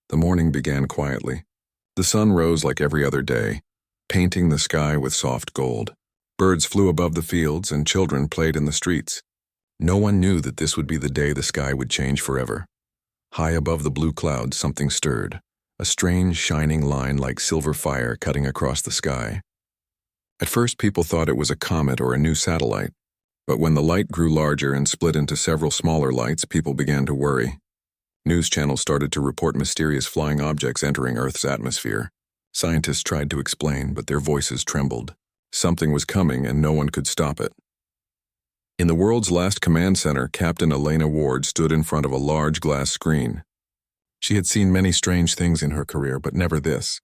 The morning began quietly. The sun rose like every other day, painting the sky with soft gold. Birds flew above the fields and children played in the streets. No one knew that this would be the day the sky would change forever. High above the blue clouds, something stirred, a strange shining line like silver fire cutting across the sky. At first, people thought it was a comet or a new satellite, but when the light grew larger and split into several smaller lights, people began to worry. News channels started to report mysterious flying objects entering Earth's atmosphere. Scientists tried to explain, but their voices trembled. Something was coming and no one could stop it. In the world's last command center, Captain Elena Ward stood in front of a large glass screen. She had seen many strange things in her career, but never this.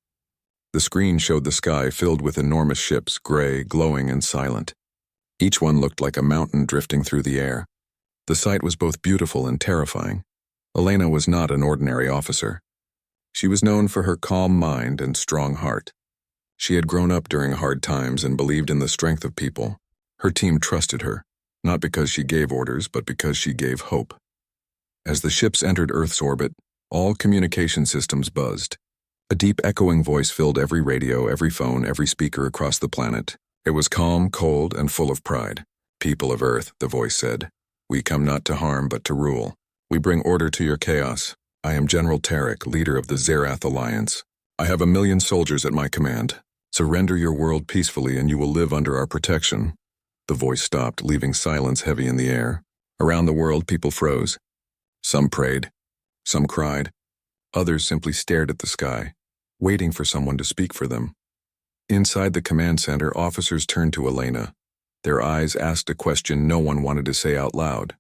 The screen showed the sky filled with enormous ships, gray, glowing, and silent. Each one looked like a mountain drifting through the air. The sight was both beautiful and terrifying. Elena was not an ordinary officer. She was known for her calm mind and strong heart. She had grown up during hard times and believed in the strength of people. Her team trusted her, not because she gave orders, but because she gave hope. As the ships entered Earth's orbit, all communication systems buzzed. A deep echoing voice filled every radio, every phone, every speaker across the planet. It was calm, cold, and full of pride. "People of Earth," the voice said, "we come not to harm but to rule. We bring order to your chaos. I am General Tarek, leader of the Zerath Alliance. I have 1,000,000 soldiers at my command. Surrender your world peacefully and you will live under our protection." The voice stopped, leaving silence heavy in the air. Around the world, people froze. Some prayed. Some cried. Others simply stared at the sky, waiting for someone to speak for them. Inside the command center, officers turned to Elena. Their eyes asked a question no one wanted to say out loud.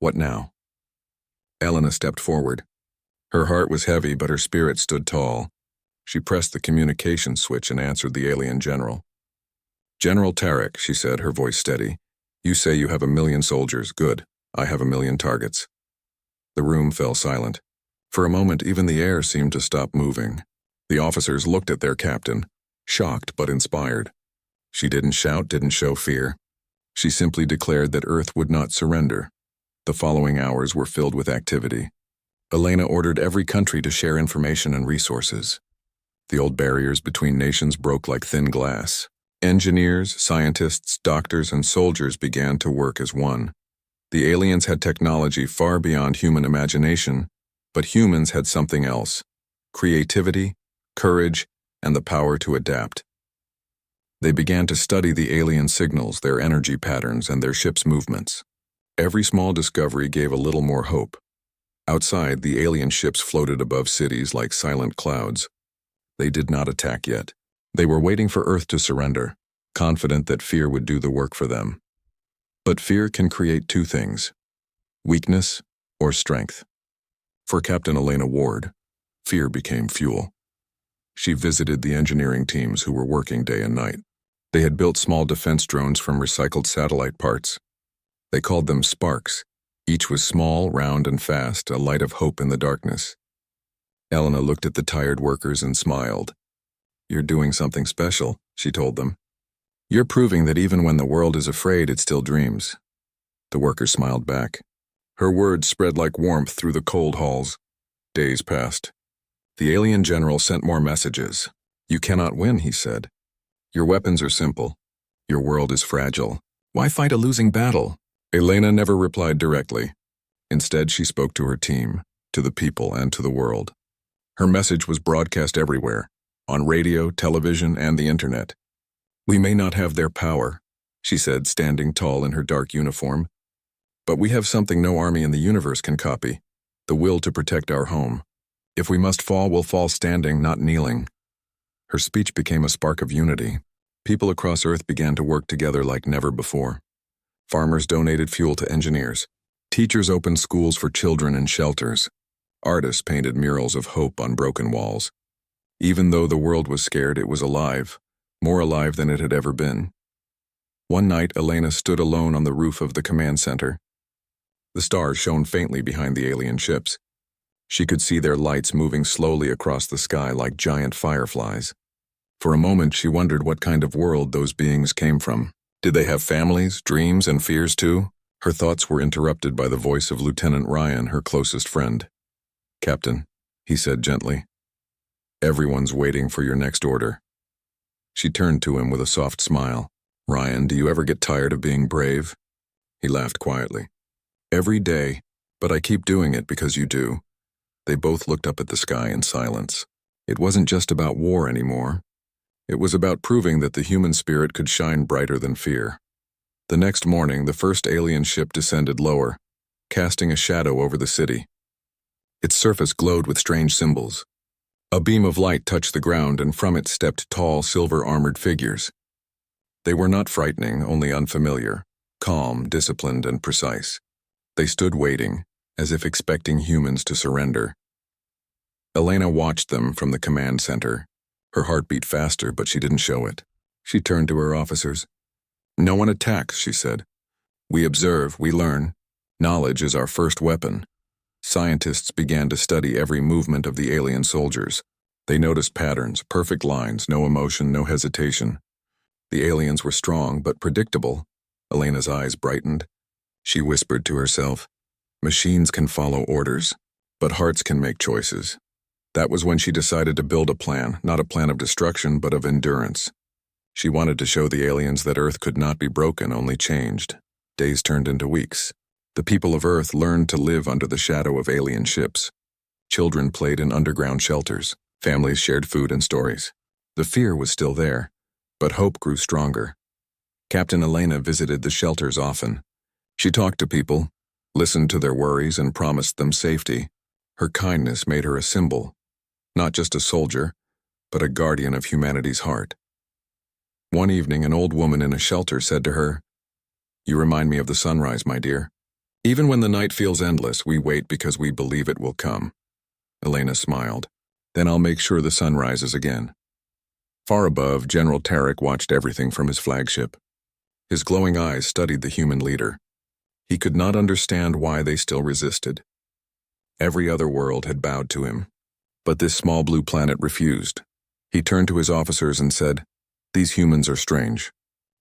What now? Elena stepped forward. Her heart was heavy, but her spirit stood tall. She pressed the communication switch and answered the alien general. "General Tarek," she said, her voice steady. "You say you have 1,000,000 soldiers. Good. I have 1,000,000 targets." The room fell silent. For a moment, even the air seemed to stop moving. The officers looked at their captain, shocked but inspired. She didn't shout, didn't show fear. She simply declared that Earth would not surrender. The following hours were filled with activity. Elena ordered every country to share information and resources. The old barriers between nations broke like thin glass. Engineers, scientists, doctors, and soldiers began to work as one. The aliens had technology far beyond human imagination, but humans had something else: creativity, courage, and the power to adapt. They began to study the alien signals, their energy patterns, and their ships' movements. Every small discovery gave a little more hope. Outside, the alien ships floated above cities like silent clouds. They did not attack yet. They were waiting for Earth to surrender, confident that fear would do the work for them. But fear can create two things: weakness or strength. For Captain Elena Ward, fear became fuel. She visited the engineering teams who were working day and night. They had built small defense drones from recycled satellite parts. They called them Sparks. Each was small, round, and fast, a light of hope in the darkness. Elena looked at the tired workers and smiled. "You're doing something special," she told them. "You're proving that even when the world is afraid, it still dreams." The workers smiled back. Her words spread like warmth through the cold halls. Days passed. The alien general sent more messages. "You cannot win," he said. "Your weapons are simple. Your world is fragile. Why fight a losing battle?" Elena never replied directly. Instead, she spoke to her team, to the people, and to the world. Her message was broadcast everywhere, on radio, television, and the internet. "We may not have their power," she said, standing tall in her dark uniform, "but we have something no army in the universe can copy: the will to protect our home. If we must fall, we'll fall standing, not kneeling." Her speech became a spark of unity. People across Earth began to work together like never before. Farmers donated fuel to engineers. Teachers opened schools for children and shelters. Artists painted murals of hope on broken walls. Even though the world was scared, it was alive, more alive than it had ever been. One night, Elena stood alone on the roof of the command center. The stars shone faintly behind the alien ships. She could see their lights moving slowly across the sky like giant fireflies. For a moment, she wondered what kind of world those beings came from. Did they have families, dreams, and fears too? Her thoughts were interrupted by the voice of Lieutenant Ryan, her closest friend. "Captain, he said gently. Everyone's waiting for your next order. She turned to him with a soft smile. Ryan, do you ever get tired of being brave? He laughed quietly. Every day, but I keep doing it because you do. They both looked up at the sky in silence. It wasn't just about war anymore. It was about proving that the human spirit could shine brighter than fear. The next morning, the first alien ship descended lower, casting a shadow over the city. Its surface glowed with strange symbols. A beam of light touched the ground, and from it stepped tall, silver-armored figures. They were not frightening, only unfamiliar, calm, disciplined, and precise. They stood waiting, as if expecting humans to surrender. Elena watched them from the command center. Her heart beat faster, but she didn't show it. She turned to her officers. No one attacks, she said. We observe, we learn. Knowledge is our first weapon. Scientists began to study every movement of the alien soldiers. They noticed patterns, perfect lines, no emotion, no hesitation. The aliens were strong but predictable. Elena's eyes brightened. She whispered to herself, machines can follow orders, but hearts can make choices. That was when she decided to build a plan, not a plan of destruction, but of endurance. She wanted to show the aliens that Earth could not be broken, only changed. Days turned into weeks. The people of Earth learned to live under the shadow of alien ships. Children played in underground shelters. Families shared food and stories. The fear was still there, but hope grew stronger. Captain Elena visited the shelters often. She talked to people, listened to their worries, and promised them safety. Her kindness made her a symbol, not just a soldier, but a guardian of humanity's heart. One evening, an old woman in a shelter said to her, "You remind me of the sunrise, my dear. Even when the night feels endless, we wait because we believe it will come." Elena smiled. "Then I'll make sure the sun rises again." Far above, General Tarek watched everything from his flagship. His glowing eyes studied the human leader. He could not understand why they still resisted. Every other world had bowed to him, but this small blue planet refused. He turned to his officers and said, "These humans are strange.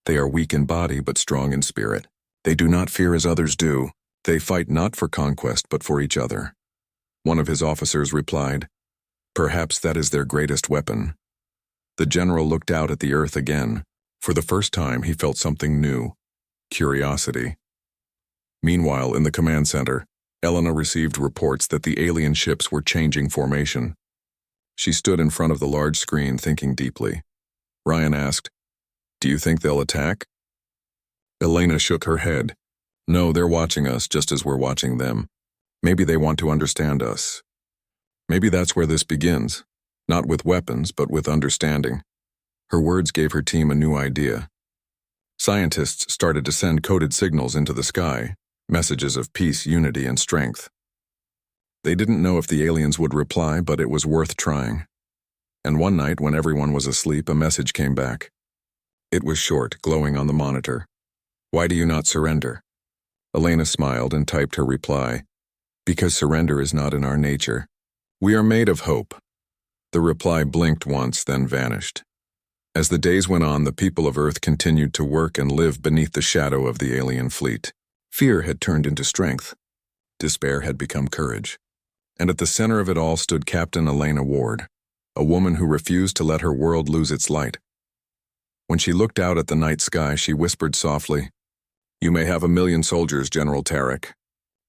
They are weak in body but strong in spirit. They do not fear as others do. They fight not for conquest but for each other." One of his officers replied, "Perhaps that is their greatest weapon." The general looked out at the Earth again. For the first time, he felt something new: curiosity. Meanwhile, in the command center, Elena received reports that the alien ships were changing formation. She stood in front of the large screen, thinking deeply. Ryan asked, "Do you think they'll attack?" Elena shook her head. "No, they're watching us just as we're watching them. Maybe they want to understand us. Maybe that's where this begins, not with weapons, but with understanding." Her words gave her team a new idea. Scientists started to send coded signals into the sky, messages of peace, unity, and strength. They didn't know if the aliens would reply, but it was worth trying. And one night, when everyone was asleep, a message came back. It was short, glowing on the monitor. "Why do you not surrender?" Elena smiled and typed her reply, "Because surrender is not in our nature. We are made of hope." The reply blinked once, then vanished. As the days went on, the people of Earth continued to work and live beneath the shadow of the alien fleet. Fear had turned into strength. Despair had become courage. And at the center of it all stood Captain Elena Ward, a woman who refused to let her world lose its light. When she looked out at the night sky, she whispered softly, "You may have 1,000,000 soldiers, General Tarek,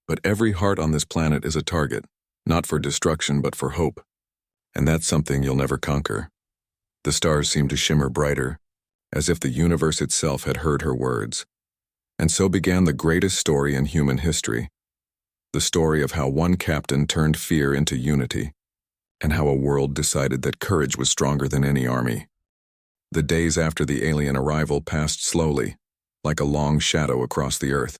but every heart on this planet is a target, not for destruction but for hope. And that's something you'll never conquer." The stars seemed to shimmer brighter, as if the universe itself had heard her words. And so began the greatest story in human history. The story of how one captain turned fear into unity, and how a world decided that courage was stronger than any army. The days after the alien arrival passed slowly, like a long shadow across the Earth.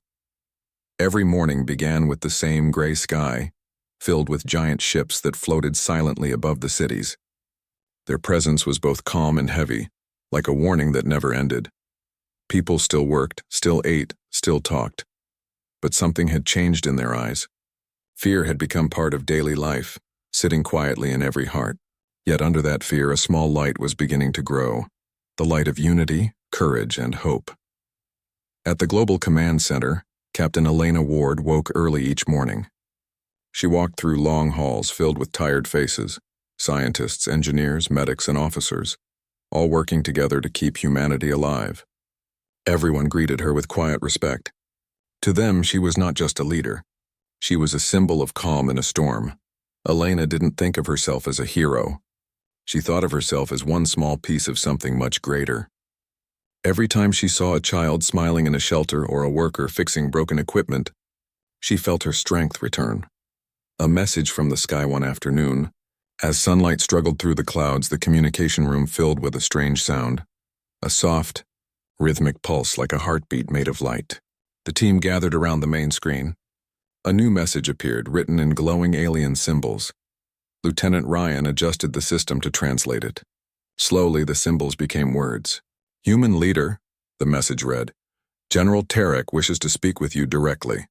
Every morning began with the same gray sky, filled with giant ships that floated silently above the cities. Their presence was both calm and heavy, like a warning that never ended. People still worked, still ate, still talked. But something had changed in their eyes. Fear had become part of daily life, sitting quietly in every heart. Yet under that fear, a small light was beginning to grow, the light of unity, courage, and hope. At the Global Command Center, Captain Elena Ward woke early each morning. She walked through long halls filled with tired faces, scientists, engineers, medics, and officers, all working together to keep humanity alive. Everyone greeted her with quiet respect. To them, she was not just a leader. She was a symbol of calm in a storm. Elena didn't think of herself as a hero. She thought of herself as one small piece of something much greater. Every time she saw a child smiling in a shelter or a worker fixing broken equipment, she felt her strength return. A message from the sky one afternoon. As sunlight struggled through the clouds, the communication room filled with a strange sound. A soft, rhythmic pulse like a heartbeat made of light. The team gathered around the main screen. A new message appeared, written in glowing alien symbols. Lieutenant Ryan adjusted the system to translate it. Slowly, the symbols became words. "Human leader," the message read. "General Tarek wishes to speak with you directly."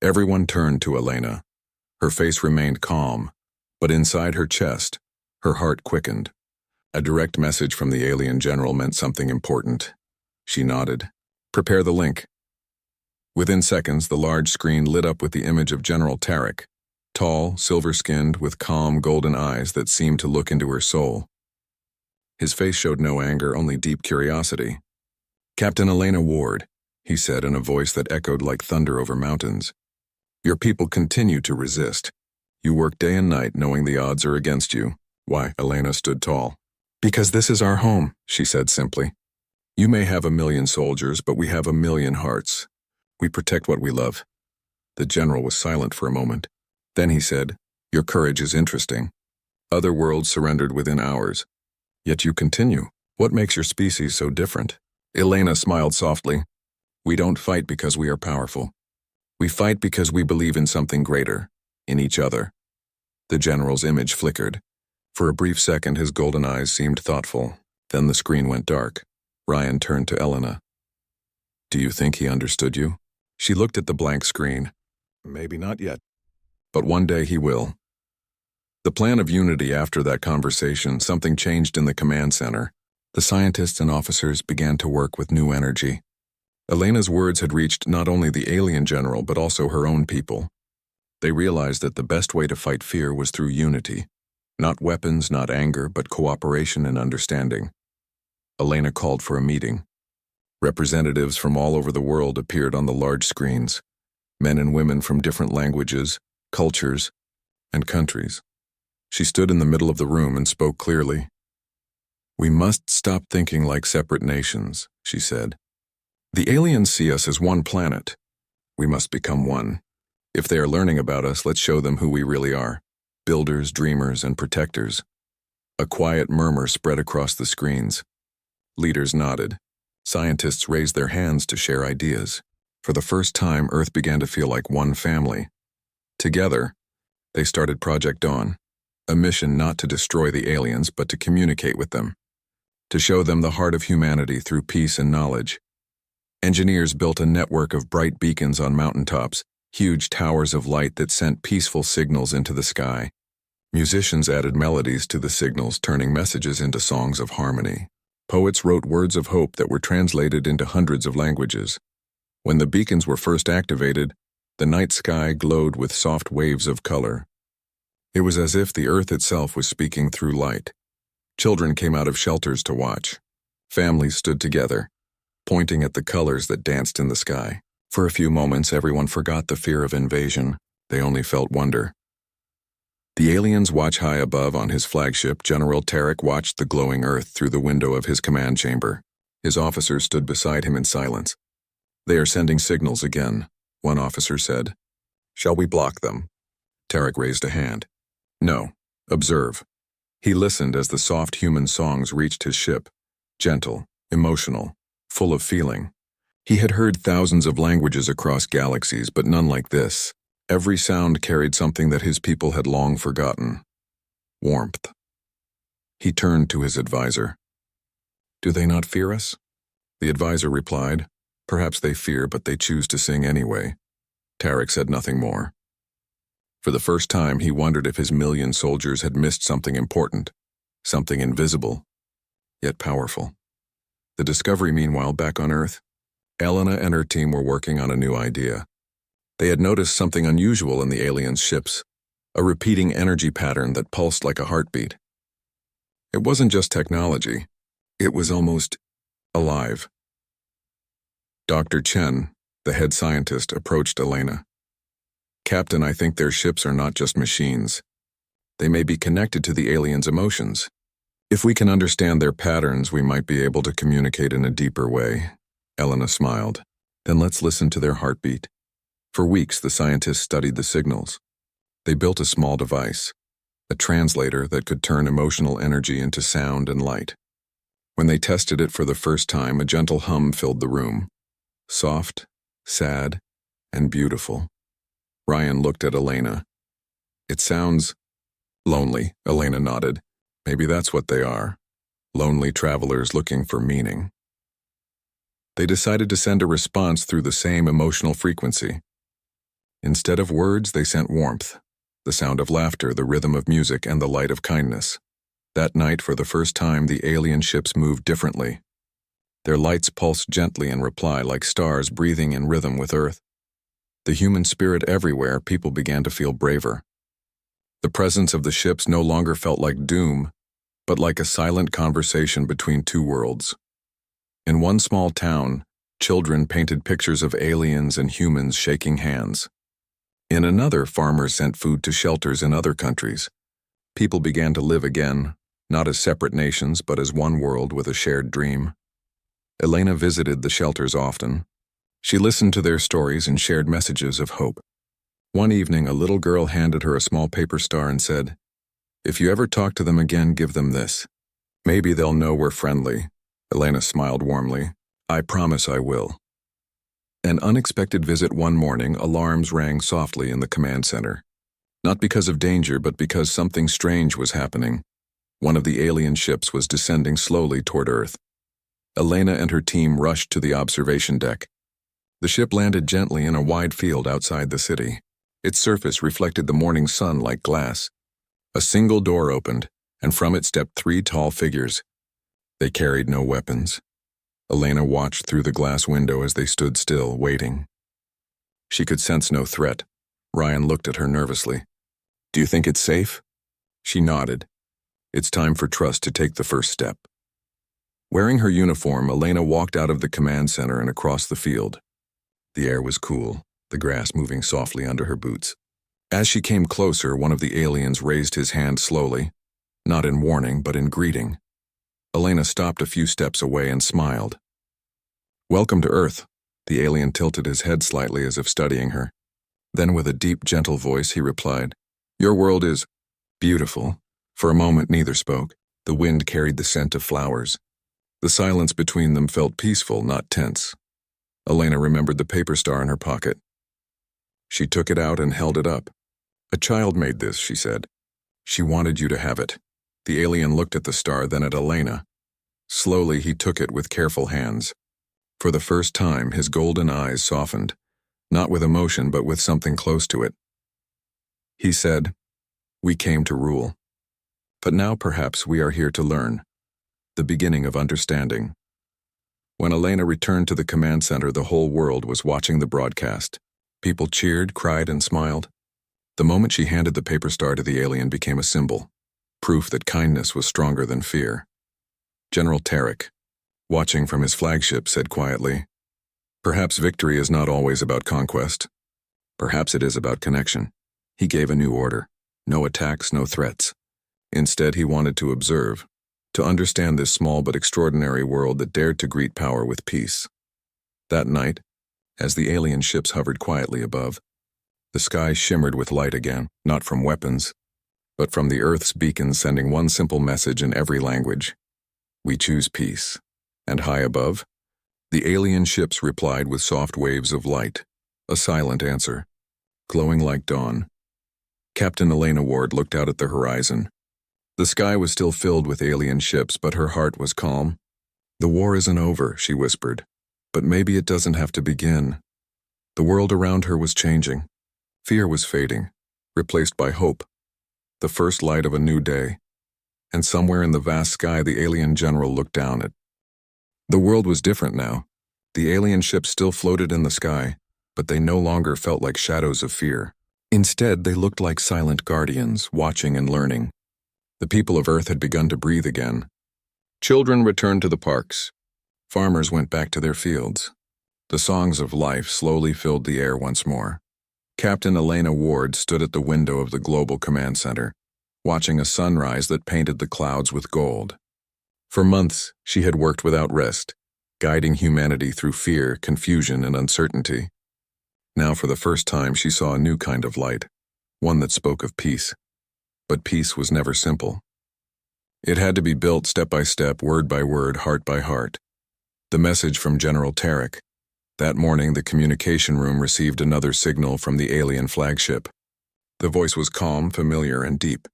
Everyone turned to Elena. Her face remained calm, but inside her chest, her heart quickened. A direct message from the alien general meant something important. She nodded. "Prepare the link." Within seconds, the large screen lit up with the image of General Tarek, tall, silver-skinned, with calm, golden eyes that seemed to look into her soul. His face showed no anger, only deep curiosity. "Captain Elena Ward," he said in a voice that echoed like thunder over mountains. "Your people continue to resist. You work day and night knowing the odds are against you." Why? Elena stood tall. "Because this is our home," she said simply. "You may have 1,000,000 soldiers, but we have 1,000,000 hearts. We protect what we love." The general was silent for a moment. Then he said, "Your courage is interesting. Other worlds surrendered within hours. Yet you continue. What makes your species so different?" Elena smiled softly. "We don't fight because we are powerful. We fight because we believe in something greater, in each other." The general's image flickered. For a brief second, his golden eyes seemed thoughtful. Then the screen went dark. Ryan turned to Elena. "Do you think he understood you?" She looked at the blank screen. "Maybe not yet. But one day he will." The plan of unity after that conversation, something changed in the command center. The scientists and officers began to work with new energy. Elena's words had reached not only the alien general, but also her own people. They realized that the best way to fight fear was through unity. Not weapons, not anger, but cooperation and understanding. Elena called for a meeting. Representatives from all over the world appeared on the large screens. Men and women from different languages, cultures, and countries. She stood in the middle of the room and spoke clearly. "We must stop thinking like separate nations," she said. "The aliens see us as one planet. We must become one. If they are learning about us, let's show them who we really are. Builders, dreamers, and protectors." A quiet murmur spread across the screens. Leaders nodded. Scientists raised their hands to share ideas. For the first time, Earth began to feel like one family. Together, they started Project Dawn, a mission not to destroy the aliens, but to communicate with them, to show them the heart of humanity through peace and knowledge. Engineers built a network of bright beacons on mountaintops, huge towers of light that sent peaceful signals into the sky. Musicians added melodies to the signals, turning messages into songs of harmony. Poets wrote words of hope that were translated into hundreds of languages. When the beacons were first activated, the night sky glowed with soft waves of color. It was as if the earth itself was speaking through light. Children came out of shelters to watch. Families stood together, pointing at the colors that danced in the sky. For a few moments, everyone forgot the fear of invasion. They only felt wonder. The aliens watch high above on his flagship. General Tarek watched the glowing earth through the window of his command chamber. His officers stood beside him in silence. "They are sending signals again," one officer said. "Shall we block them?" Tarek raised a hand. "No. Observe." He listened as the soft human songs reached his ship, gentle, emotional, full of feeling. He had heard thousands of languages across galaxies, but none like this. Every sound carried something that his people had long forgotten. Warmth. He turned to his advisor. "Do they not fear us?" The advisor replied, "Perhaps they fear, but they choose to sing anyway." Tarek said nothing more. For the first time, he wondered if his 1,000,000 soldiers had missed something important, something invisible, yet powerful. The Discovery, meanwhile, back on Earth, Elena and her team were working on a new idea. They had noticed something unusual in the aliens' ships, a repeating energy pattern that pulsed like a heartbeat. It wasn't just technology, it was almost alive. Dr. Chen, the head scientist, approached Elena. "Captain, I think their ships are not just machines. They may be connected to the aliens' emotions. If we can understand their patterns, we might be able to communicate in a deeper way." Elena smiled. "Then let's listen to their heartbeat." For weeks, the scientists studied the signals. They built a small device, a translator that could turn emotional energy into sound and light. When they tested it for the first time, a gentle hum filled the room. Soft, sad, and beautiful. Ryan looked at Elena. "It sounds lonely," Elena nodded. "Maybe that's what they are. Lonely travelers looking for meaning." They decided to send a response through the same emotional frequency. Instead of words, they sent warmth, the sound of laughter, the rhythm of music, and the light of kindness. That night, for the first time, the alien ships moved differently. Their lights pulsed gently in reply, like stars breathing in rhythm with Earth. The human spirit everywhere, people began to feel braver. The presence of the ships no longer felt like doom, but like a silent conversation between two worlds. In one small town, children painted pictures of aliens and humans shaking hands. In another, farmers sent food to shelters in other countries. People began to live again, not as separate nations, but as one world with a shared dream. Elena visited the shelters often. She listened to their stories and shared messages of hope. One evening, a little girl handed her a small paper star and said, "If you ever talk to them again, give them this. Maybe they'll know we're friendly." Elena smiled warmly. "I promise I will." An unexpected visit one morning, alarms rang softly in the command center. Not because of danger, but because something strange was happening. One of the alien ships was descending slowly toward Earth. Elena and her team rushed to the observation deck. The ship landed gently in a wide field outside the city. Its surface reflected the morning sun like glass. A single door opened, and from it stepped 3 tall figures. They carried no weapons. Elena watched through the glass window as they stood still, waiting. She could sense no threat. Ryan looked at her nervously. "Do you think it's safe?" She nodded. "It's time for trust to take the first step." Wearing her uniform, Elena walked out of the command center and across the field. The air was cool, the grass moving softly under her boots. As she came closer, one of the aliens raised his hand slowly, not in warning, but in greeting. Elena stopped a few steps away and smiled. "Welcome to Earth." The alien tilted his head slightly as if studying her. Then with a deep, gentle voice, he replied, "Your world is beautiful." For a moment, neither spoke. The wind carried the scent of flowers. The silence between them felt peaceful, not tense. Elena remembered the paper star in her pocket. She took it out and held it up. "A child made this," she said. "She wanted you to have it." The alien looked at the star, then at Elena. Slowly, he took it with careful hands. For the first time, his golden eyes softened, not with emotion, but with something close to it. He said, "We came to rule. But now perhaps we are here to learn. The beginning of understanding." When Elena returned to the command center, the whole world was watching the broadcast. People cheered, cried, and smiled. The moment she handed the paper star to the alien became a symbol, proof that kindness was stronger than fear. General Tarek, watching from his flagship, said quietly, "Perhaps victory is not always about conquest. Perhaps it is about connection." He gave a new order. No attacks, no threats. Instead, he wanted to observe, to understand this small but extraordinary world that dared to greet power with peace. That night, as the alien ships hovered quietly above, the sky shimmered with light again, not from weapons, but from the Earth's beacons sending one simple message in every language: "We choose peace." And high above, the alien ships replied with soft waves of light, a silent answer, glowing like dawn. Captain Elena Ward looked out at the horizon. The sky was still filled with alien ships, but her heart was calm. "The war isn't over," she whispered, "but maybe it doesn't have to begin." The world around her was changing. Fear was fading, replaced by hope, the first light of a new day. And somewhere in the vast sky, the alien general looked down at. The world was different now. The alien ships still floated in the sky, but they no longer felt like shadows of fear. Instead, they looked like silent guardians, watching and learning. The people of Earth had begun to breathe again. Children returned to the parks. Farmers went back to their fields. The songs of life slowly filled the air once more. Captain Elena Ward stood at the window of the Global Command Center, watching a sunrise that painted the clouds with gold. For months, she had worked without rest, guiding humanity through fear, confusion, and uncertainty. Now, for the first time, she saw a new kind of light, one that spoke of peace. But peace was never simple. It had to be built step by step, word by word, heart by heart. The message from General Tarek. That morning, the communication room received another signal from the alien flagship. The voice was calm, familiar, and deep.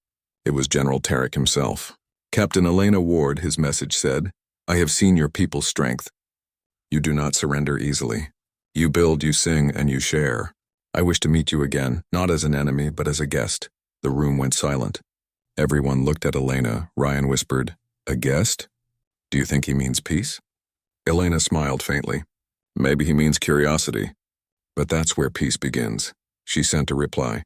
It was General Tarek himself. Captain Elena Ward, his message said, "I have seen your people's strength. You do not surrender easily. You build, you sing, and you share. I wish to meet you again, not as an enemy, but as a guest." The room went silent. Everyone looked at Elena. Ryan whispered, "A guest? Do you think he means peace?" Elena smiled faintly. "Maybe he means curiosity. But that's where peace begins." She sent a reply.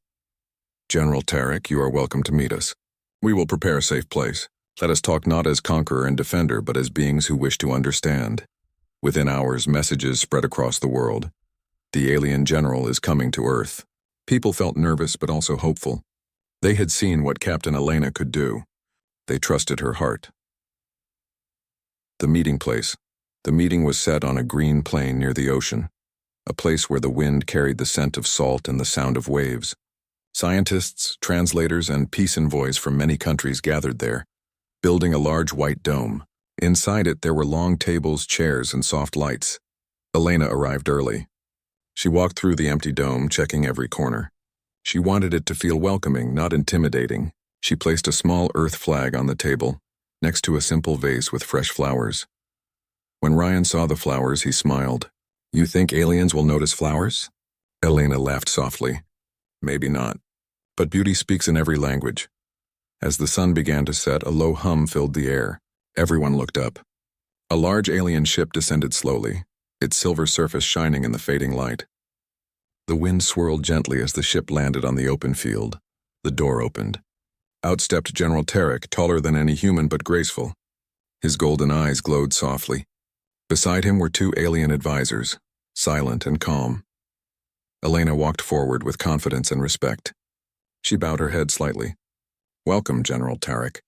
"General Tarek, you are welcome to meet us. We will prepare a safe place. Let us talk not as conqueror and defender, but as beings who wish to understand." Within hours, messages spread across the world. The alien general is coming to Earth. People felt nervous but also hopeful. They had seen what Captain Elena could do. They trusted her heart. The meeting place. The meeting was set on a green plain near the ocean, a place where the wind carried the scent of salt and the sound of waves. Scientists, translators, and peace envoys from many countries gathered there, building a large white dome. Inside it, there were long tables, chairs, and soft lights. Elena arrived early. She walked through the empty dome, checking every corner. She wanted it to feel welcoming, not intimidating. She placed a small earth flag on the table, next to a simple vase with fresh flowers. When Ryan saw the flowers, he smiled. "You think aliens will notice flowers?" Elena laughed softly. "Maybe not. But beauty speaks in every language." As the sun began to set, a low hum filled the air. Everyone looked up. A large alien ship descended slowly, its silver surface shining in the fading light. The wind swirled gently as the ship landed on the open field. The door opened. Out stepped General Tarek, taller than any human but graceful. His golden eyes glowed softly. Beside him were two alien advisors, silent and calm. Elena walked forward with confidence and respect. She bowed her head slightly. "Welcome, General Tarek."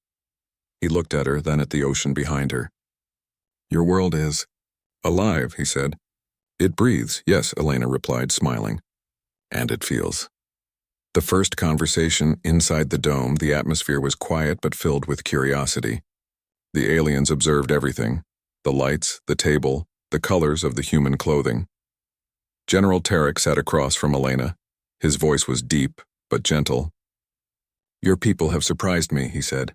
He looked at her, then at the ocean behind her. "Your world is alive," he said. "It breathes, yes," Elena replied, smiling. "And it feels." The first conversation inside the dome, the atmosphere was quiet but filled with curiosity. The aliens observed everything: the lights, the table, the colors of the human clothing. General Tarek sat across from Elena. His voice was deep but gentle. "Your people have surprised me," he said.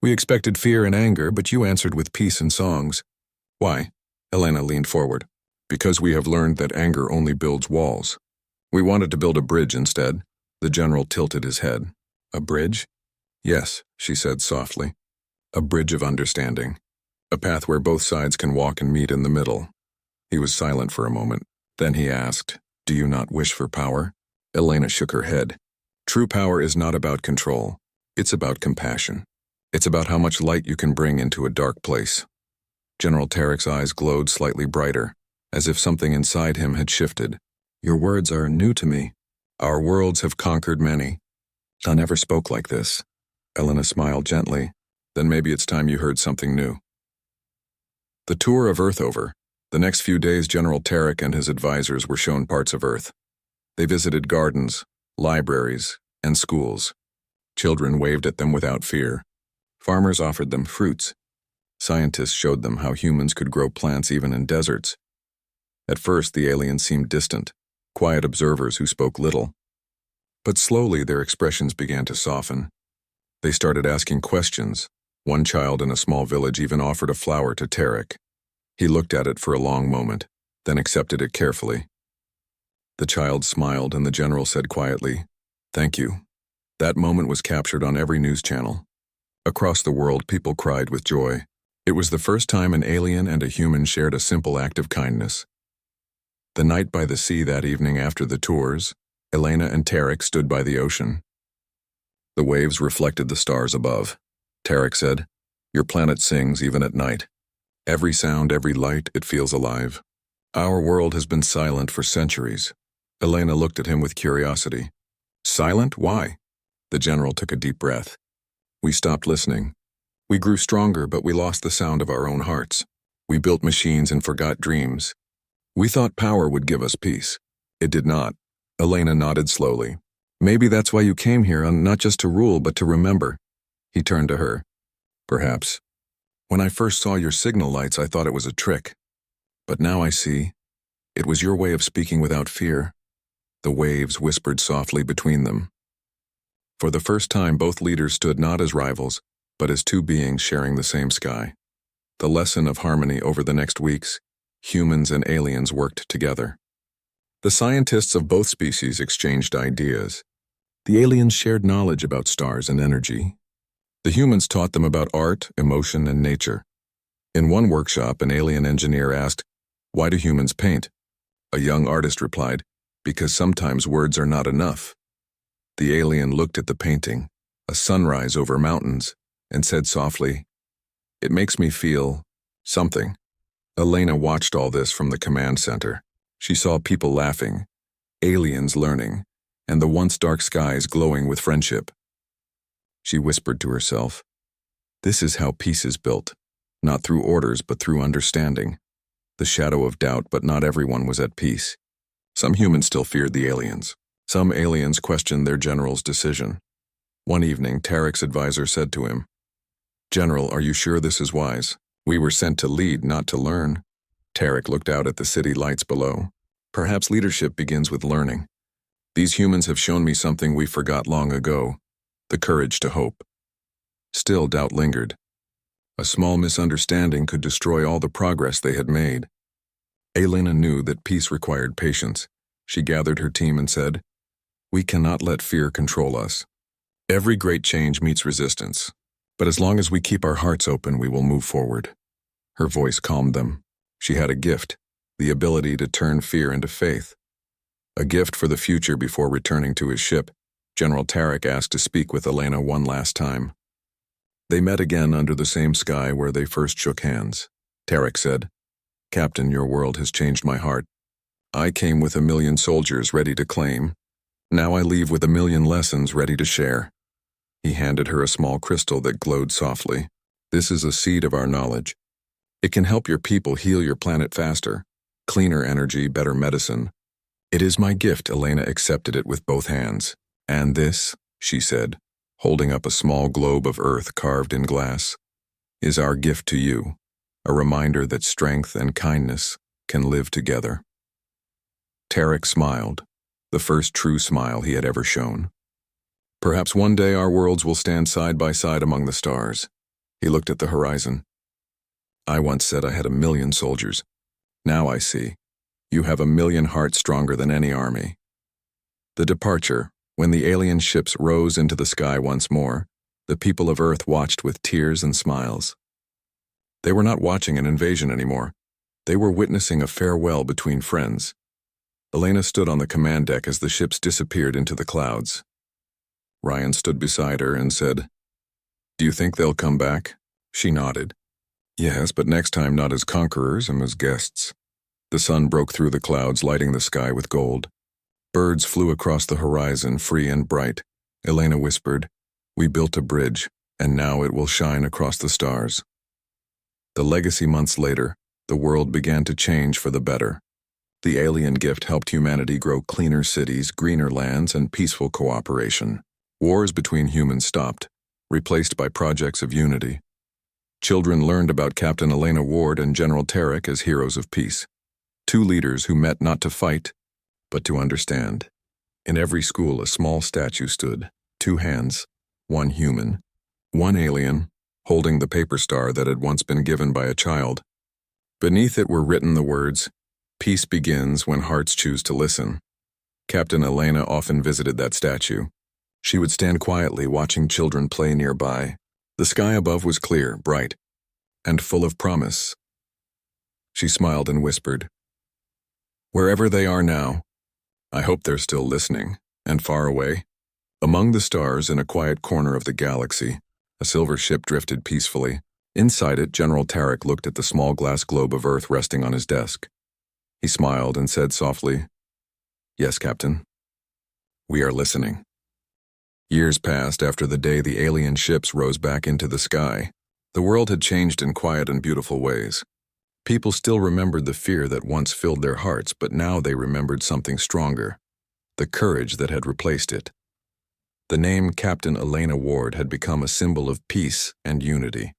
"We expected fear and anger, but you answered with peace and songs." "Why?" Elena leaned forward. "Because we have learned that anger only builds walls. We wanted to build a bridge instead." The general tilted his head. "A bridge?" "Yes," she said softly. "A bridge of understanding. A path where both sides can walk and meet in the middle." He was silent for a moment. Then he asked, "Do you not wish for power?" Elena shook her head. "True power is not about control. It's about compassion. It's about how much light you can bring into a dark place." General Tarek's eyes glowed slightly brighter, as if something inside him had shifted. "Your words are new to me. Our worlds have conquered many." "I never spoke like this." Elena smiled gently. "Then maybe it's time you heard something new." The tour of Earth over. The next few days, General Tarek and his advisors were shown parts of Earth. They visited gardens, libraries, and schools. Children waved at them without fear. Farmers offered them fruits. Scientists showed them how humans could grow plants even in deserts. At first, the aliens seemed distant, quiet observers who spoke little. But slowly, their expressions began to soften. They started asking questions. One child in a small village even offered a flower to Tarek. He looked at it for a long moment, then accepted it carefully. The child smiled, and the general said quietly, "Thank you." That moment was captured on every news channel. Across the world, people cried with joy. It was the first time an alien and a human shared a simple act of kindness. The night by the sea that evening after the tours, Elena and Tarek stood by the ocean. The waves reflected the stars above. Tarek said, "Your planet sings even at night. Every sound, every light, it feels alive. Our world has been silent for centuries." Elena looked at him with curiosity. "Silent? Why?" The general took a deep breath. "We stopped listening. We grew stronger, but we lost the sound of our own hearts. We built machines and forgot dreams. We thought power would give us peace. It did not." Elena nodded slowly. "Maybe that's why you came here, not just to rule, but to remember." He turned to her. "Perhaps. When I first saw your signal lights, I thought it was a trick. But now I see. It was your way of speaking without fear." The waves whispered softly between them. For the first time, both leaders stood not as rivals, but as two beings sharing the same sky. The lesson of harmony over the next weeks, humans and aliens worked together. The scientists of both species exchanged ideas. The aliens shared knowledge about stars and energy. The humans taught them about art, emotion, and nature. In one workshop, an alien engineer asked, "Why do humans paint?" A young artist replied, "Because sometimes words are not enough." The alien looked at the painting, a sunrise over mountains, and said softly, "It makes me feel something." Elena watched all this from the command center. She saw people laughing, aliens learning, and the once dark skies glowing with friendship. She whispered to herself, "This is how peace is built, not through orders but through understanding." The shadow of doubt, but not everyone was at peace. Some humans still feared the aliens. Some aliens questioned their general's decision. One evening, Tarek's advisor said to him, "General, are you sure this is wise? We were sent to lead, not to learn." Tarek looked out at the city lights below. "Perhaps leadership begins with learning. These humans have shown me something we forgot long ago, the courage to hope." Still, doubt lingered. A small misunderstanding could destroy all the progress they had made. Elena knew that peace required patience. She gathered her team and said, "We cannot let fear control us. Every great change meets resistance, but as long as we keep our hearts open, we will move forward." Her voice calmed them. She had a gift, the ability to turn fear into faith. A gift for the future. Before returning to his ship, General Tarek asked to speak with Elena one last time. They met again under the same sky where they first shook hands. Tarek said, "Captain, your world has changed my heart. I came with 1,000,000 soldiers ready to claim. Now I leave with 1,000,000 lessons ready to share." He handed her a small crystal that glowed softly. "This is a seed of our knowledge. It can help your people heal your planet faster. Cleaner energy, better medicine." "It is my gift." Elena accepted it with both hands. "And this," she said, holding up a small globe of earth carved in glass, "is our gift to you, a reminder that strength and kindness can live together." Tarek smiled, the first true smile he had ever shown. "Perhaps one day our worlds will stand side by side among the stars." He looked at the horizon. "I once said I had 1,000,000 soldiers. Now I see. You have 1,000,000 hearts stronger than any army." The departure, when the alien ships rose into the sky once more, the people of Earth watched with tears and smiles. They were not watching an invasion anymore. They were witnessing a farewell between friends. Elena stood on the command deck as the ships disappeared into the clouds. Ryan stood beside her and said, "Do you think they'll come back?" She nodded. "Yes, but next time not as conquerors and as guests." The sun broke through the clouds, lighting the sky with gold. Birds flew across the horizon, free and bright. Elena whispered, "We built a bridge, and now it will shine across the stars." The legacy months later, the world began to change for the better. The alien gift helped humanity grow cleaner cities, greener lands, and peaceful cooperation. Wars between humans stopped, replaced by projects of unity. Children learned about Captain Elena Ward and General Tarek as heroes of peace. Two leaders who met not to fight, but to understand. In every school, a small statue stood, two hands, one human, one alien, holding the paper star that had once been given by a child. Beneath it were written the words, "Peace begins when hearts choose to listen." Captain Elena often visited that statue. She would stand quietly watching children play nearby. The sky above was clear, bright, and full of promise. She smiled and whispered, Wherever they are now, I hope they're still listening, and far away. Among the stars in a quiet corner of the galaxy, a silver ship drifted peacefully. Inside it, General Tarek looked at the small glass globe of Earth resting on his desk. He smiled and said softly, "Yes, Captain. We are listening." Years passed after the day the alien ships rose back into the sky. The world had changed in quiet and beautiful ways. People still remembered the fear that once filled their hearts, but now they remembered something stronger, the courage that had replaced it. The name Captain Elena Ward had become a symbol of peace and unity.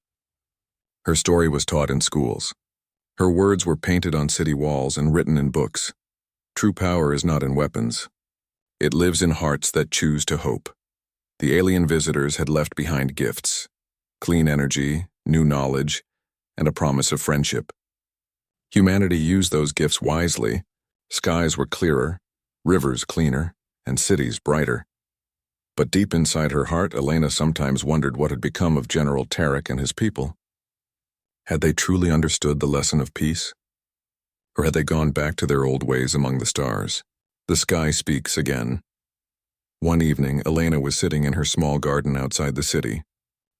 Her story was taught in schools. Her words were painted on city walls and written in books. True power is not in weapons. It lives in hearts that choose to hope. The alien visitors had left behind gifts, clean energy, new knowledge, and a promise of friendship. Humanity used those gifts wisely. Skies were clearer, rivers cleaner, and cities brighter. But deep inside her heart, Elena sometimes wondered what had become of General Tarek and his people. Had they truly understood the lesson of peace? Or had they gone back to their old ways among the stars? The sky speaks again. One evening, Elena was sitting in her small garden outside the city.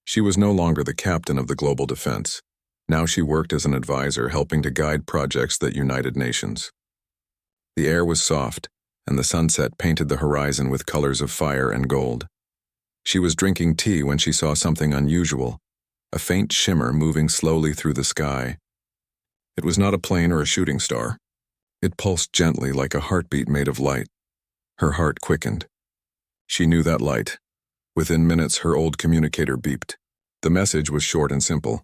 She was no longer the captain of the global defense. Now she worked as an advisor, helping to guide projects that united nations. The air was soft, and the sunset painted the horizon with colors of fire and gold. She was drinking tea when she saw something unusual, a faint shimmer moving slowly through the sky. It was not a plane or a shooting star. It pulsed gently like a heartbeat made of light. Her heart quickened. She knew that light. Within minutes, her old communicator beeped. The message was short and simple.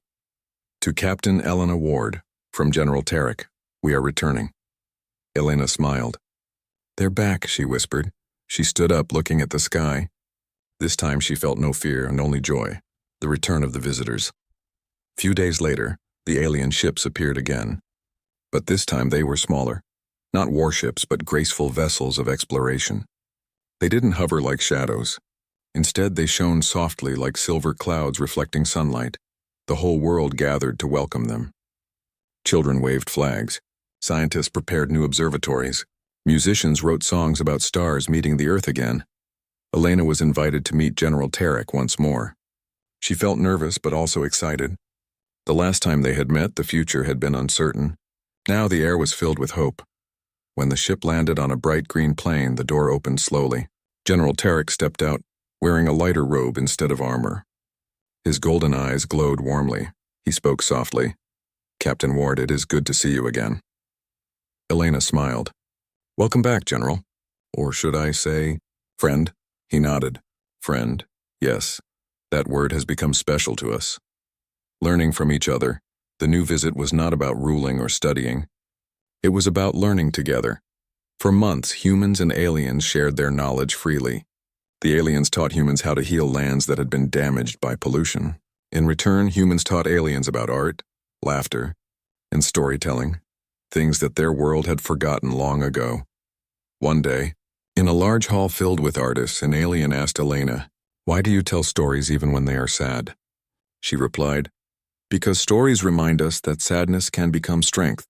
"To Captain Elena Ward, from General Tarek, we are returning." Elena smiled. "They're back," she whispered. She stood up, looking at the sky. This time she felt no fear and only joy, the return of the visitors. Few days later, the alien ships appeared again. But this time they were smaller. Not warships, but graceful vessels of exploration. They didn't hover like shadows. Instead, they shone softly like silver clouds reflecting sunlight. The whole world gathered to welcome them. Children waved flags. Scientists prepared new observatories. Musicians wrote songs about stars meeting the Earth again. Elena was invited to meet General Tarek once more. She felt nervous but also excited. The last time they had met, the future had been uncertain. Now the air was filled with hope. When the ship landed on a bright green plain, the door opened slowly. General Tarek stepped out, wearing a lighter robe instead of armor. His golden eyes glowed warmly. He spoke softly. "Captain Ward, it is good to see you again." Elena smiled. "Welcome back, General. Or should I say, friend?" He nodded. "Friend, yes. That word has become special to us." Learning from each other, the new visit was not about ruling or studying. It was about learning together. For months, humans and aliens shared their knowledge freely. The aliens taught humans how to heal lands that had been damaged by pollution. In return, humans taught aliens about art, laughter, and storytelling, things that their world had forgotten long ago. One day, in a large hall filled with artists, an alien asked Elena, "Why do you tell stories even when they are sad?" She replied, "Because stories remind us that sadness can become strength.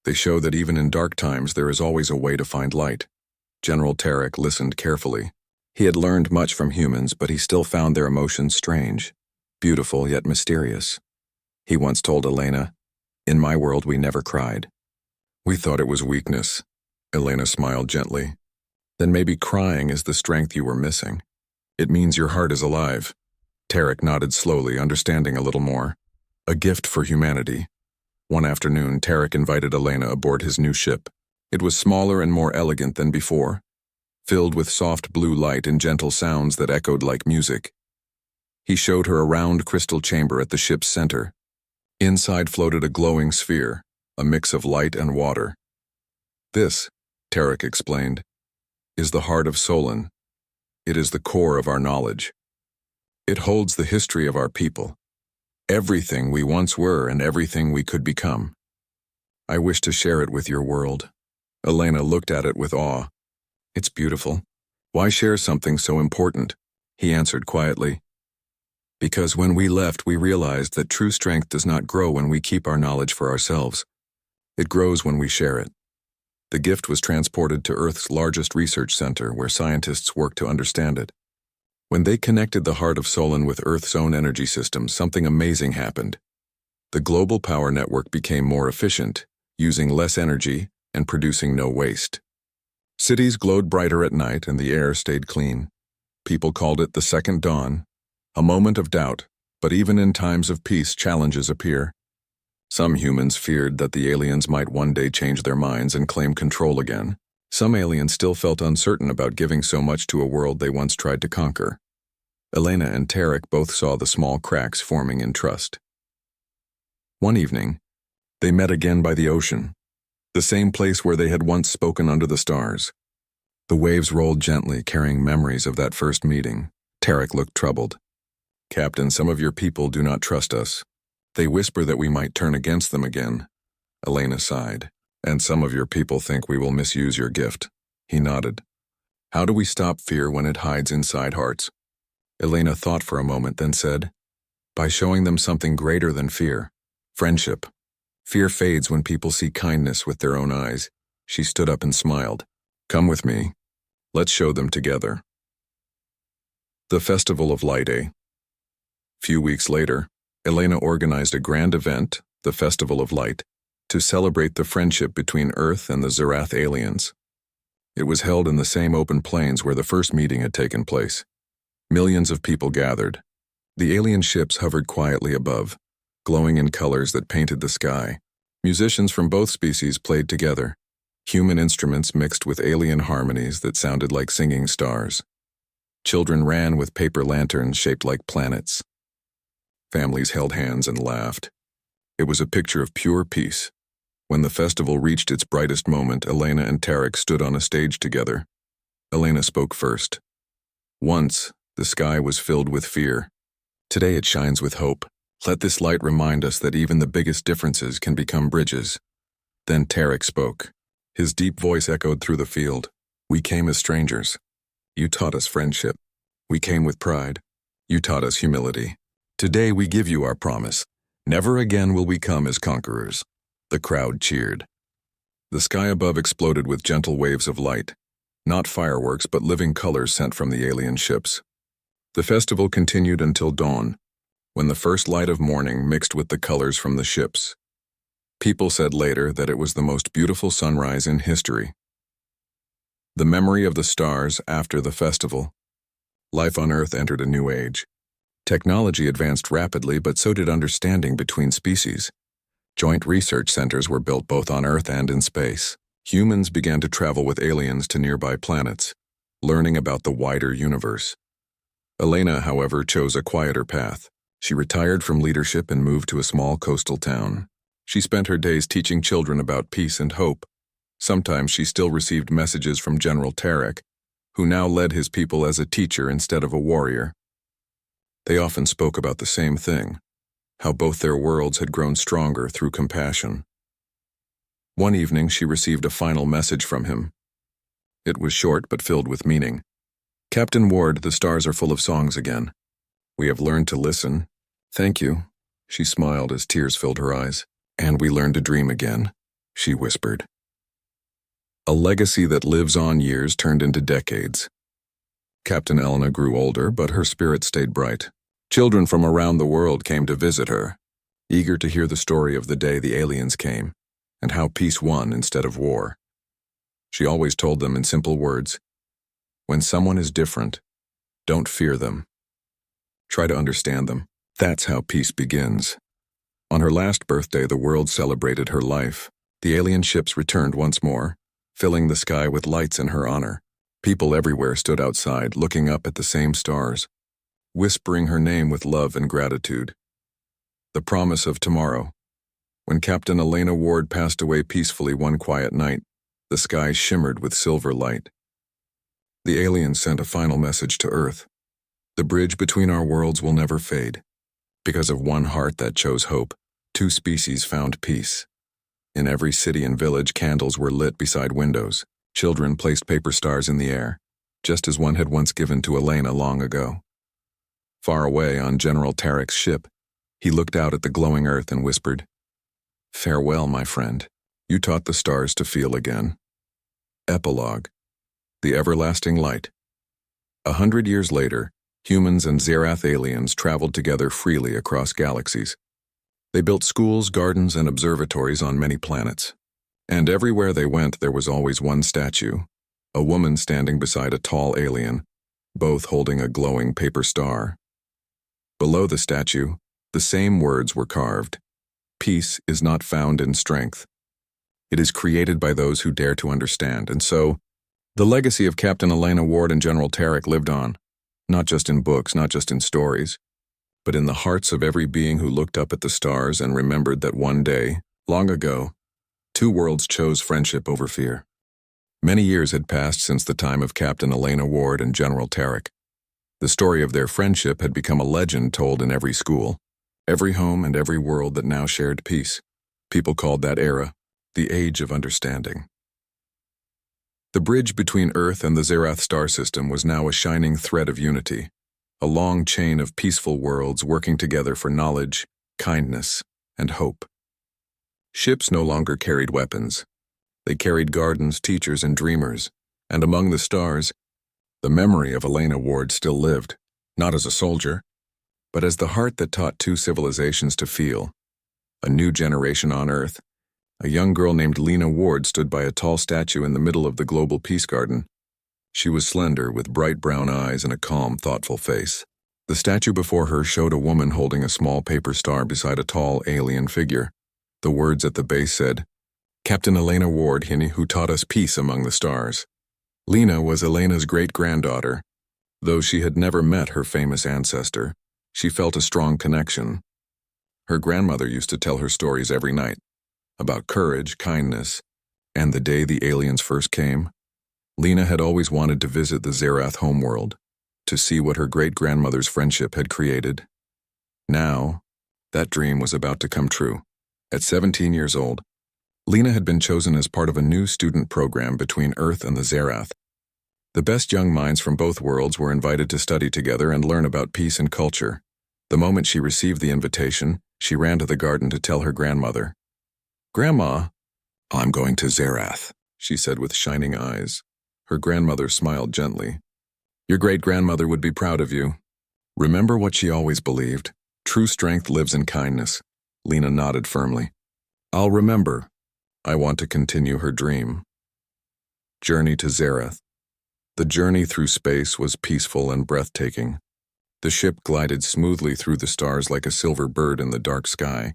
They show that even in dark times there is always a way to find light." General Tarek listened carefully. He had learned much from humans, but he still found their emotions strange, beautiful yet mysterious. He once told Elena, "In my world we never cried." "We thought it was weakness." Elena smiled gently. "Then maybe crying is the strength you were missing. It means your heart is alive." Tarek nodded slowly, understanding a little more. A gift for humanity. One afternoon, Tarek invited Elena aboard his new ship. It was smaller and more elegant than before, filled with soft blue light and gentle sounds that echoed like music. He showed her a round crystal chamber at the ship's center. Inside floated a glowing sphere, a mix of light and water. "This," Tarek explained, "is the heart of Solon. It is the core of our knowledge. It holds the history of our people. Everything we once were and everything we could become. I wish to share it with your world." Elena looked at it with awe. "It's beautiful. Why share something so important?" He answered quietly. "Because when we left, we realized that true strength does not grow when we keep our knowledge for ourselves. It grows when we share it." The gift was transported to Earth's largest research center where scientists work to understand it. When they connected the heart of Solon with Earth's own energy system, something amazing happened. The global power network became more efficient, using less energy and producing no waste. Cities glowed brighter at night and the air stayed clean. People called it the second dawn, a moment of doubt, but even in times of peace, challenges appear. Some humans feared that the aliens might one day change their minds and claim control again. Some aliens still felt uncertain about giving so much to a world they once tried to conquer. Elena and Tarek both saw the small cracks forming in trust. One evening, they met again by the ocean, the same place where they had once spoken under the stars. The waves rolled gently, carrying memories of that first meeting. Tarek looked troubled. "Captain, some of your people do not trust us. They whisper that we might turn against them again." Elena sighed. "And some of your people think we will misuse your gift." He nodded. "How do we stop fear when it hides inside hearts?" Elena thought for a moment, then said, "By showing them something greater than fear. Friendship. Fear fades when people see kindness with their own eyes." She stood up and smiled. "Come with me. Let's show them together." The Festival of Light. Few weeks later, Elena organized a grand event, the Festival of Light, to celebrate the friendship between Earth and the Zerath aliens. It was held in the same open plains where the first meeting had taken place. Millions of people gathered. The alien ships hovered quietly above, glowing in colors that painted the sky. Musicians from both species played together, human instruments mixed with alien harmonies that sounded like singing stars. Children ran with paper lanterns shaped like planets. Families held hands and laughed. It was a picture of pure peace. When the festival reached its brightest moment, Elena and Tarek stood on a stage together. Elena spoke first. "Once, the sky was filled with fear. Today it shines with hope. Let this light remind us that even the biggest differences can become bridges." Then Tarek spoke. His deep voice echoed through the field. "We came as strangers. You taught us friendship. We came with pride. You taught us humility. Today we give you our promise. Never again will we come as conquerors." The crowd cheered. The sky above exploded with gentle waves of light, not fireworks but living colors sent from the alien ships. The festival continued until dawn, when the first light of morning mixed with the colors from the ships. People said later that it was the most beautiful sunrise in history. The memory of the stars after the festival. Life on Earth entered a new age. Technology advanced rapidly, but so did understanding between species. Joint research centers were built both on Earth and in space. Humans began to travel with aliens to nearby planets, learning about the wider universe. Elena, however, chose a quieter path. She retired from leadership and moved to a small coastal town. She spent her days teaching children about peace and hope. Sometimes she still received messages from General Tarek, who now led his people as a teacher instead of a warrior. They often spoke about the same thing, how both their worlds had grown stronger through compassion. One evening, she received a final message from him. It was short but filled with meaning. "Captain Ward, the stars are full of songs again. We have learned to listen." "Thank you," she smiled as tears filled her eyes. "And we learned to dream again," she whispered. A legacy that lives on years turned into decades. Captain Elena grew older, but her spirit stayed bright. Children from around the world came to visit her, eager to hear the story of the day the aliens came, and how peace won instead of war. She always told them in simple words, "When someone is different, don't fear them. Try to understand them. That's how peace begins." On her last birthday, the world celebrated her life. The alien ships returned once more, filling the sky with lights in her honor. People everywhere stood outside, looking up at the same stars, whispering her name with love and gratitude. The promise of tomorrow. When Captain Elena Ward passed away peacefully one quiet night, the sky shimmered with silver light. The aliens sent a final message to Earth. The bridge between our worlds will never fade. Because of one heart that chose hope, two species found peace. In every city and village, candles were lit beside windows. Children placed paper stars in the air, just as one had once given to Elena long ago. Far away on General Tarek's ship, he looked out at the glowing Earth and whispered, "Farewell, my friend. You taught the stars to feel again." Epilogue: The Everlasting Light. 100 years later, humans and Zerath aliens traveled together freely across galaxies. They built schools, gardens, and observatories on many planets. And everywhere they went, there was always one statue, a woman standing beside a tall alien, both holding a glowing paper star. Below the statue, the same words were carved: "Peace is not found in strength. It is created by those who dare to understand." And so, the legacy of Captain Elena Ward and General Tarek lived on, not just in books, not just in stories, but in the hearts of every being who looked up at the stars and remembered that one day, long ago, two worlds chose friendship over fear. Many years had passed since the time of Captain Elena Ward and General Tarek. The story of their friendship had become a legend told in every school, every home, and every world that now shared peace. People called that era the Age of Understanding. The bridge between Earth and the Zerath star system was now a shining thread of unity, a long chain of peaceful worlds working together for knowledge, kindness, and hope. Ships no longer carried weapons. They carried gardens, teachers, and dreamers, and among the stars, the memory of Elena Ward still lived, not as a soldier, but as the heart that taught two civilizations to feel. A new generation on Earth. A young girl named Lena Ward stood by a tall statue in the middle of the global peace garden. She was slender, with bright brown eyes and a calm, thoughtful face. The statue before her showed a woman holding a small paper star beside a tall alien figure. The words at the base said, "Captain Elena Ward, who taught us peace among the stars." Lena was Elena's great-granddaughter. Though she had never met her famous ancestor, she felt a strong connection. Her grandmother used to tell her stories every night, about courage, kindness, and the day the aliens first came. Lena had always wanted to visit the Zerath homeworld, to see what her great-grandmother's friendship had created. Now, that dream was about to come true. At 17 years old, Lena had been chosen as part of a new student program between Earth and the Zerath. The best young minds from both worlds were invited to study together and learn about peace and culture. The moment she received the invitation, she ran to the garden to tell her grandmother. "Grandma, I'm going to Zerath," she said with shining eyes. Her grandmother smiled gently. "Your great-grandmother would be proud of you." Remember what she always believed: true strength lives in kindness. Lena nodded firmly. "I'll remember." I want to continue her dream. Journey to Zerath. The journey through space was peaceful and breathtaking. The ship glided smoothly through the stars like a silver bird in the dark sky.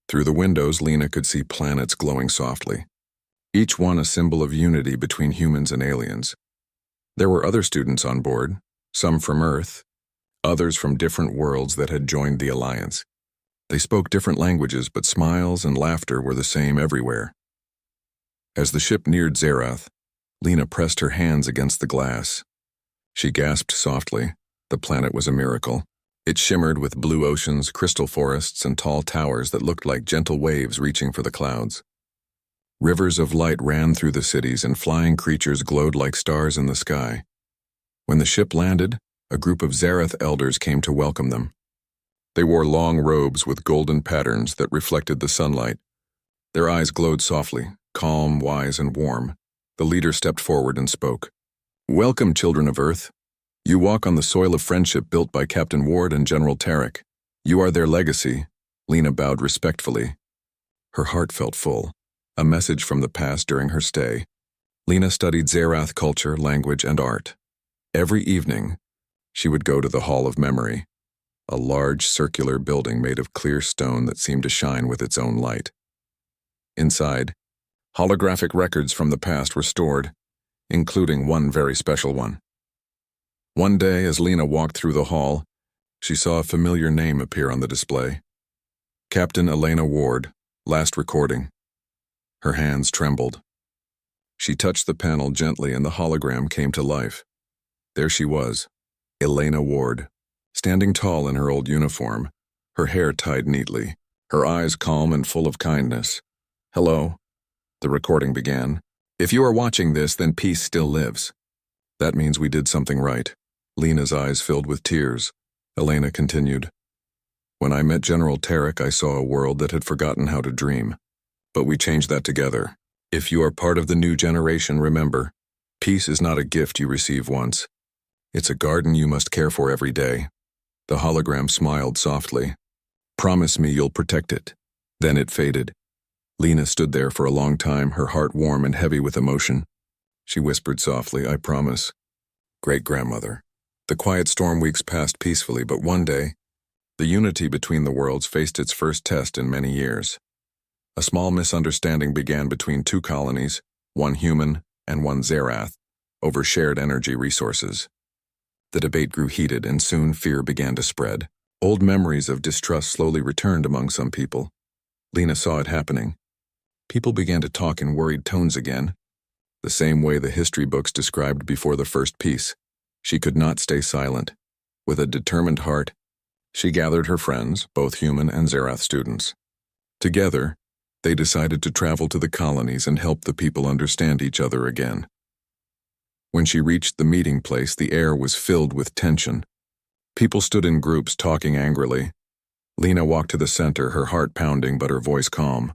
Through the windows, Lena could see planets glowing softly, each one a symbol of unity between humans and aliens. There were other students on board, some from Earth, others from different worlds that had joined the Alliance. They spoke different languages, but smiles and laughter were the same everywhere. As the ship neared Zerath, Lena pressed her hands against the glass. She gasped softly. The planet was a miracle. It shimmered with blue oceans, crystal forests, and tall towers that looked like gentle waves reaching for the clouds. Rivers of light ran through the cities, and flying creatures glowed like stars in the sky. When the ship landed, a group of Zerath elders came to welcome them. They wore long robes with golden patterns that reflected the sunlight. Their eyes glowed softly, calm, wise, and warm. The leader stepped forward and spoke. "Welcome, children of Earth. You walk on the soil of friendship built by Captain Ward and General Tarek. You are their legacy." Lena bowed respectfully. Her heart felt full, a message from the past during her stay. Lena studied Zerath culture, language, and art. Every evening, she would go to the Hall of Memory, a large circular building made of clear stone that seemed to shine with its own light. Inside, holographic records from the past were stored, including one very special one. One day, as Lena walked through the hall, she saw a familiar name appear on the display. Captain Elena Ward, last recording. Her hands trembled. She touched the panel gently and the hologram came to life. There she was, Elena Ward, standing tall in her old uniform, her hair tied neatly, her eyes calm and full of kindness. "Hello," the recording began. "If you are watching this, then peace still lives. That means we did something right." Lena's eyes filled with tears. Elena continued. "When I met General Tarek, I saw a world that had forgotten how to dream. But we changed that together. If you are part of the new generation, remember, peace is not a gift you receive once. It's a garden you must care for every day. The hologram smiled softly. Promise me you'll protect it. Then it faded. Lena stood there for a long time, her heart warm and heavy with emotion. She whispered softly, I promise. Great-grandmother. The quiet storm weeks passed peacefully, but one day, the unity between the worlds faced its first test in many years. A small misunderstanding began between two colonies, one human and one Zerath, over shared energy resources. The debate grew heated, and soon fear began to spread. Old memories of distrust slowly returned among some people. Lena saw it happening. People began to talk in worried tones again, the same way the history books described before the first peace. She could not stay silent. With a determined heart, she gathered her friends, both human and Zerath students. Together, they decided to travel to the colonies and help the people understand each other again. When she reached the meeting place, the air was filled with tension. People stood in groups talking angrily. Lena walked to the center, her heart pounding but her voice calm.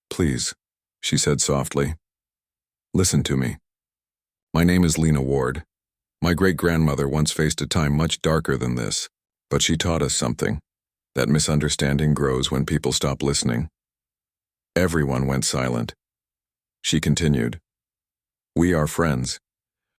Please, she said softly. Listen to me. My name is Lena Ward. My great-grandmother once faced a time much darker than this, but she taught us something. That misunderstanding grows when people stop listening. Everyone went silent. She continued. We are friends.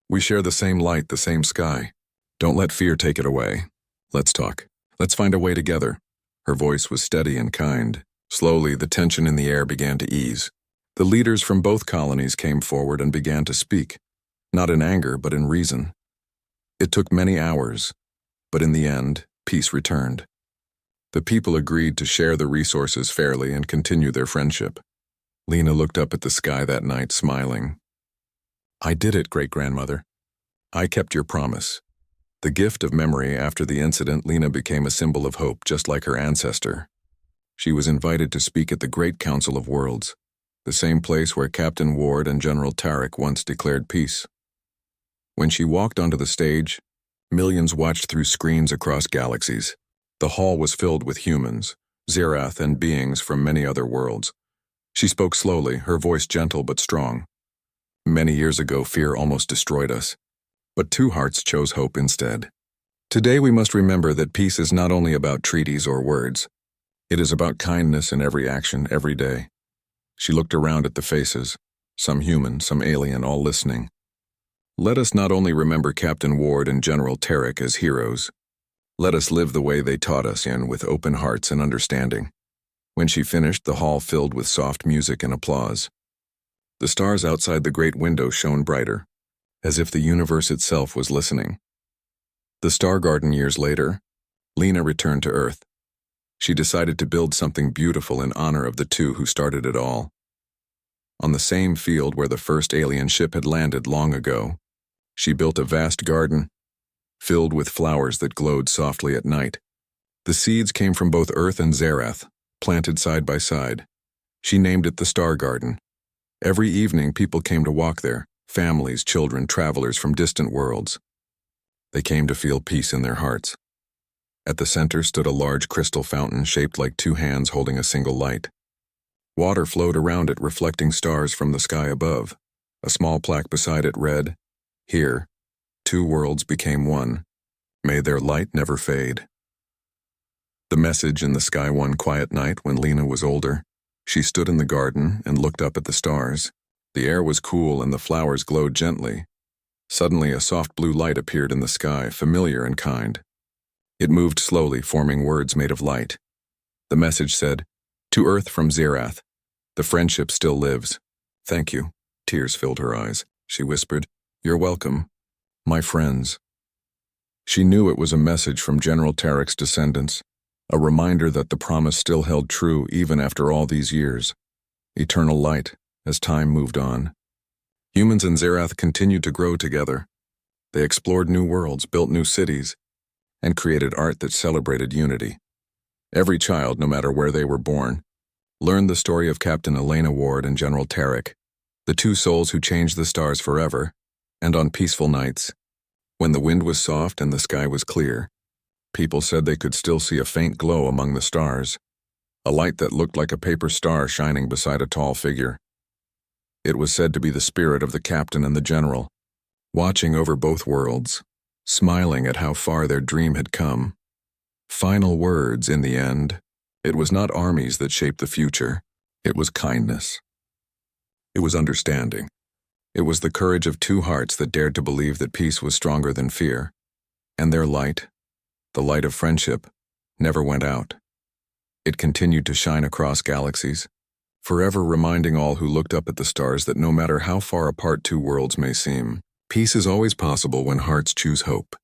We share the same light, the same sky. Don't let fear take it away. Let's talk. Let's find a way together. Her voice was steady and kind. Slowly, the tension in the air began to ease. The leaders from both colonies came forward and began to speak, not in anger, but in reason. It took many hours, but in the end, peace returned. The people agreed to share the resources fairly and continue their friendship. Lena looked up at the sky that night, smiling. I did it, great-grandmother. I kept your promise. The gift of memory. After the incident, Lena became a symbol of hope, just like her ancestor. She was invited to speak at the Great Council of Worlds, the same place where Captain Ward and General Tarek once declared peace. When she walked onto the stage, millions watched through screens across galaxies. The hall was filled with humans, Zerath, and beings from many other worlds. She spoke slowly, her voice gentle but strong. Many years ago, fear almost destroyed us, but two hearts chose hope instead. Today we must remember that peace is not only about treaties or words. It is about kindness in every action, every day. She looked around at the faces, some human, some alien, all listening. Let us not only remember Captain Ward and General Tarek as heroes. Let us live the way they taught us in, with open hearts and understanding. When she finished, the hall filled with soft music and applause. The stars outside the great window shone brighter, as if the universe itself was listening. The Star Garden years later, Lena returned to Earth. She decided to build something beautiful in honor of the two who started it all. On the same field where the first alien ship had landed long ago, she built a vast garden, filled with flowers that glowed softly at night. The seeds came from both Earth and Zerath, planted side by side. She named it the Star Garden. Every evening people came to walk there, families, children, travelers from distant worlds. They came to feel peace in their hearts. At the center stood a large crystal fountain shaped like two hands holding a single light. Water flowed around it, reflecting stars from the sky above. A small plaque beside it read, Here, two worlds became one. May their light never fade. The message in the sky one quiet night when Lena was older. She stood in the garden and looked up at the stars. The air was cool and the flowers glowed gently. Suddenly, a soft blue light appeared in the sky, familiar and kind. It moved slowly, forming words made of light. The message said, To Earth from Zerath. The friendship still lives. Thank you. Tears filled her eyes. She whispered, You're welcome, my friends. She knew it was a message from General Tarek's descendants, a reminder that the promise still held true even after all these years. Eternal light, as time moved on. Humans and Zerath continued to grow together. They explored new worlds, built new cities, and created art that celebrated unity. Every child, no matter where they were born, learned the story of Captain Elena Ward and General Tarek, the two souls who changed the stars forever, and on peaceful nights, when the wind was soft and the sky was clear, people said they could still see a faint glow among the stars, a light that looked like a paper star shining beside a tall figure. It was said to be the spirit of the captain and the general, watching over both worlds, smiling at how far their dream had come. Final words, in the end. It was not armies that shaped the future. It was kindness. It was understanding. It was the courage of two hearts that dared to believe that peace was stronger than fear. And their light, the light of friendship, never went out. It continued to shine across galaxies, forever reminding all who looked up at the stars that no matter how far apart two worlds may seem, peace is always possible when hearts choose hope.